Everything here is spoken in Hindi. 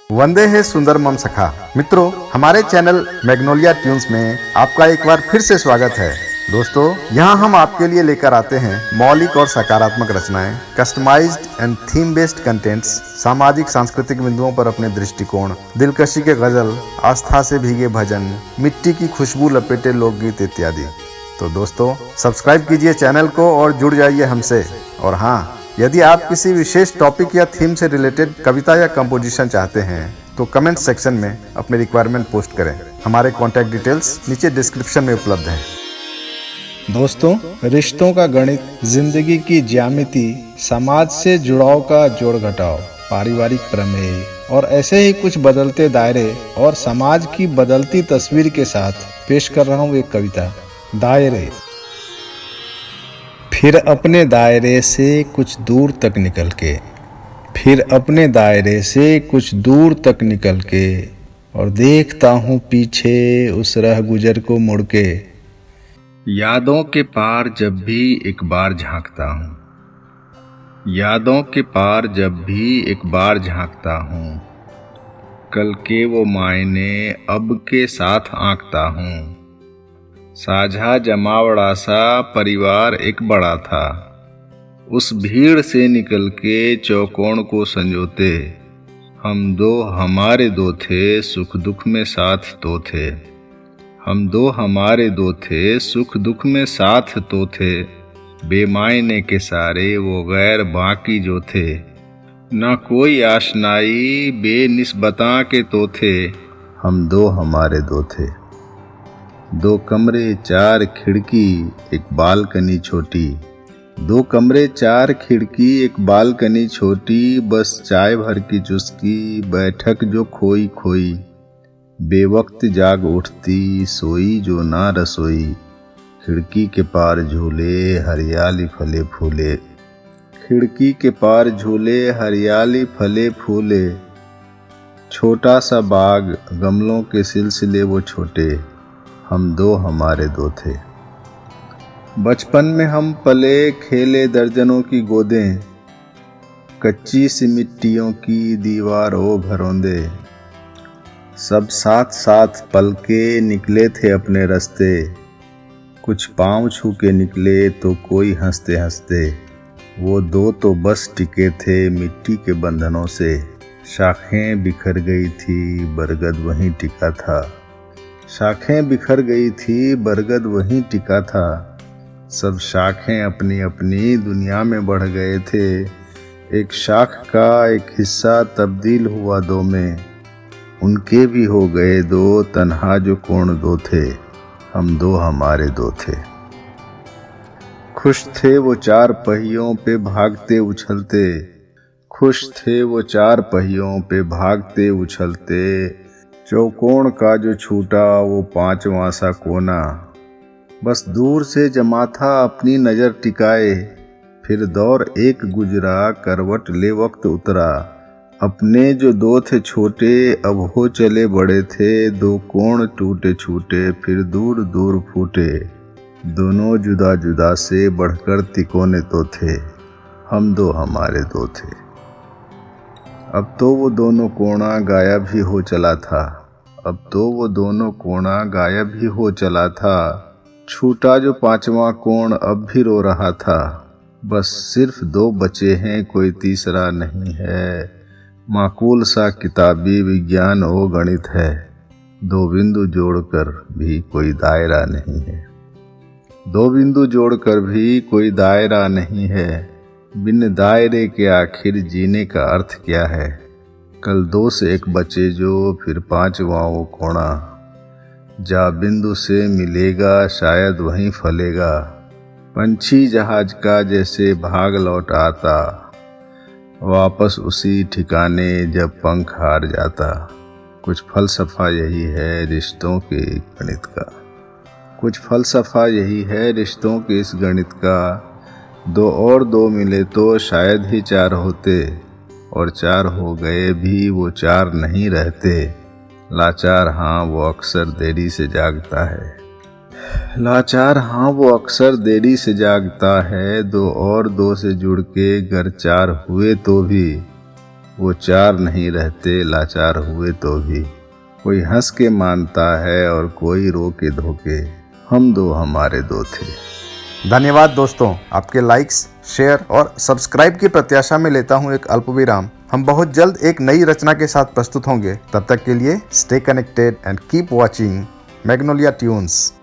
वंदे है सुंदर मम सखा। मित्रों, हमारे चैनल मैग्नोलिया ट्यून्स में आपका एक बार फिर से स्वागत है। दोस्तों, यहाँ हम आपके लिए लेकर आते हैं मौलिक और सकारात्मक रचनाएं, customised and theme based contents, सामाजिक सांस्कृतिक बिंदुओं पर अपने दृष्टिकोण, दिलकशी के गजल, आस्था से भीगे भजन, मिट्टी की खुशबू लपेटे लोकगीत इत्यादि। तो दोस्तों, सब्सक्राइब कीजिए चैनल को और जुड़ जाइए हमसे। और हाँ, यदि आप किसी विशेष टॉपिक या थीम से रिलेटेड कविता या कंपोजिशन चाहते हैं तो कमेंट सेक्शन में अपने रिक्वायरमेंट पोस्ट करें। हमारे कॉन्टैक्ट डिटेल्स नीचे डिस्क्रिप्शन में उपलब्ध हैं। दोस्तों, रिश्तों का गणित, जिंदगी की ज्यामिति, समाज से जुड़ाव का जोड़ घटाव, पारिवारिक प्रमेय और ऐसे ही कुछ बदलते दायरे और समाज की बदलती तस्वीर के साथ पेश कर रहा हूँ एक कविता, दायरे। फिर अपने दायरे से कुछ दूर तक निकल के, फिर अपने दायरे से कुछ दूर तक निकल के, और देखता हूँ पीछे उस रह गुजर को मुड़ के। यादों के पार जब भी एक बार झांकता हूँ, यादों के पार जब भी एक बार झांकता हूँ, कल के वो मायने अब के साथ आंकता हूँ। साझा जमावड़ा सा परिवार एक बड़ा था, उस भीड़ से निकल के चौकोन को संजोते, हम दो हमारे दो थे, सुख दुख में साथ तो थे। हम दो हमारे दो थे, सुख दुख में साथ तो थे। बेमायने के सारे वो गैर बाकी जो थे, ना कोई आशनाई बेनिस्बता के तो थे। हम दो हमारे दो थे। दो कमरे चार खिड़की एक बालकनी छोटी, दो कमरे चार खिड़की एक बालकनी छोटी, बस चाय भर की चुस्की बैठक जो खोई खोई। बेवक्त जाग उठती सोई जो ना रसोई, खिड़की के पार झूले हरियाली फले फूले। खिड़की के पार झूले हरियाली फले फूले। छोटा सा बाग गमलों के सिलसिले वो छोटे, हम दो हमारे दो थे। बचपन में हम पले खेले दर्जनों की गोदें, कच्ची सी मिट्टियों की दीवारों घरौंदे। सब साथ साथ पल के निकले थे अपने रास्ते, कुछ पाँव छू के निकले तो कोई हंसते हंसते। वो दो तो बस टिके थे मिट्टी के बंधनों से, शाखें बिखर गई थी बरगद वहीं टिका था। शाखें बिखर गई थी बरगद वहीं टिका था। सब शाखें अपनी अपनी दुनिया में बढ़ गए थे, एक शाख का एक हिस्सा तब्दील हुआ दो में। उनके भी हो गए दो तन्हा जो कोण दो थे, हम दो हमारे दो थे। खुश थे वो चार पहियों पे भागते उछलते, खुश थे वो चार पहियों पे भागते उछलते। चौकोन का जो छूटा वो पांचवा सा कोना, बस दूर से जमा था अपनी नज़र टिकाए। फिर दौर एक गुजरा करवट ले वक्त उतरा, अपने जो दो थे छोटे अब हो चले बड़े थे। दो कोण टूटे छूटे फिर दूर दूर फूटे, दोनों जुदा जुदा से बढ़कर तिकोने तो थे, हम दो हमारे दो थे। अब तो वो दोनों कोणा गायब ही हो चला था, अब तो वो दोनों कोणा गायब ही हो चला था। छूटा जो पांचवा कोण अब भी रो रहा था, बस सिर्फ दो बचे हैं कोई तीसरा नहीं है। माकूल सा किताबी विज्ञान वो गणित है, दो बिंदु जोड़कर भी कोई दायरा नहीं है। दो बिंदु जोड़कर भी कोई दायरा नहीं है, बिन दायरे के आखिर जीने का अर्थ क्या है। कल दो से एक बचे जो फिर पांचवा वो कोणा, जा बिंदु से मिलेगा शायद वहीं फलेगा। पंछी जहाज का जैसे भाग लौट आता, वापस उसी ठिकाने जब पंख हार जाता। कुछ फलसफा यही है रिश्तों के गणित का, कुछ फलसफा यही है रिश्तों के इस गणित का। दो और दो मिले तो शायद ही चार होते, और चार हो गए भी वो चार नहीं रहते। लाचार हाँ वो अक्सर देरी से जागता है, लाचार हाँ वो अक्सर देरी से जागता है। दो और दो से जुड़ के गर चार हुए तो भी वो चार नहीं रहते लाचार हुए तो भी। कोई हंस के मानता है और कोई रो के धोके, हम दो हमारे दो थे। धन्यवाद दोस्तों, आपके लाइक्स, शेयर और सब्सक्राइब की प्रत्याशा में लेता हूं एक अल्प विराम। हम बहुत जल्द एक नई रचना के साथ प्रस्तुत होंगे। तब तक के लिए stay connected and keep watching Magnolia tunes.